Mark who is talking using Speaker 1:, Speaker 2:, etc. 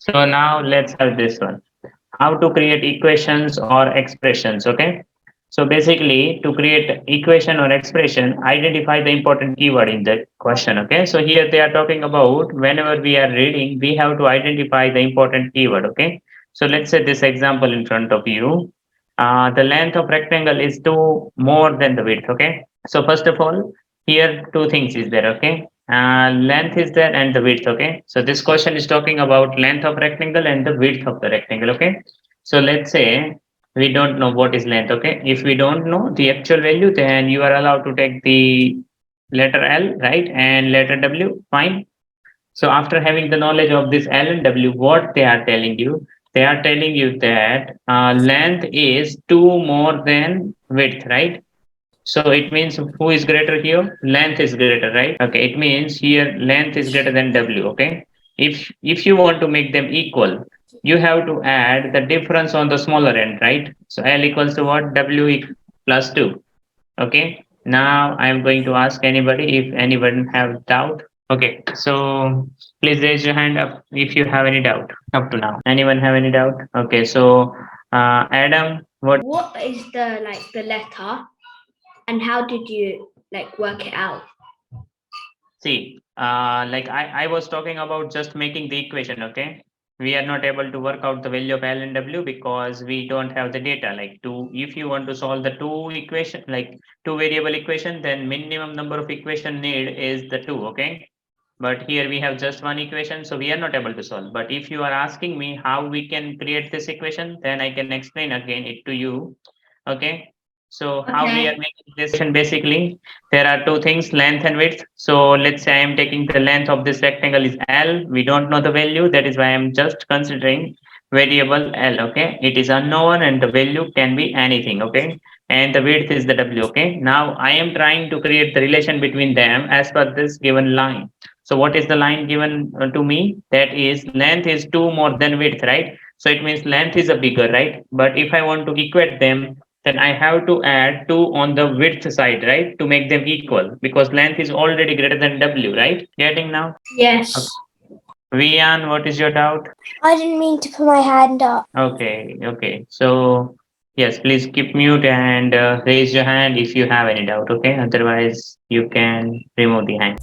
Speaker 1: So now let's have this one. How to create equations or expressions, okay? So basically, to create equation or expression, identify the important keyword in the question, okay? So here they are talking about whenever we are reading, we have to identify the important keyword, okay? So let's say this example in front of you. The length of rectangle is 2 more than the width, okay? So first of all, here two things is there, okay? Length is there and the width, okay? So this question is talking about length of rectangle and the width of the rectangle, okay? So let's say we don't know what is length, okay? If we don't know the actual value, then you are allowed to take the letter L, right? And letter W, fine. So after having the knowledge of this L and W, what they are telling you? They are telling you that length is 2 more than width, right? So it means who is greater here? Length is greater, right? Okay, it means here length is greater than W, okay? If you want to make them equal, you have to add the difference on the smaller end, right? So L equals to what? Plus 2. Okay. Now I'm going to ask anybody if anyone have doubt. Okay, so please raise your hand up if you have any doubt up to now. Anyone have any doubt? Okay, so Adam,
Speaker 2: What is the letter and how did you work it out?
Speaker 1: see, like I was talking about just making the equation, okay? We are not able to work out the value of L and W because we don't have the data. Like if you want to solve the two equation, like two variable equation, then minimum number of equation need is the two, okay? But here we have just one equation, so we are not able to solve. But if you are asking me how we can create this equation, then I can explain again it to you. Okay. So how we are
Speaker 2: Okay.
Speaker 1: making this equation, basically, there are two things, length and width. So let's say I am taking the length of this rectangle is L. We don't know the value. That is why I am just considering variable L. Okay. It is unknown and the value can be anything. Okay. And the width is the W. Okay. Now I am trying to create the relation between them as per this given line. So what is the line given to me? That is length is 2 more than width, right? So it means length is a bigger, right? But if I want to equate them, then I have to add 2 on the width side, right? To make them equal because length is already greater than W, right? Getting now? Okay.
Speaker 2: Yes.
Speaker 1: Vian, what is your doubt?
Speaker 2: I didn't mean to put my hand up.
Speaker 1: Okay, okay. So yes, please keep mute and raise your hand if you have any doubt, okay? Otherwise, you can remove the hand.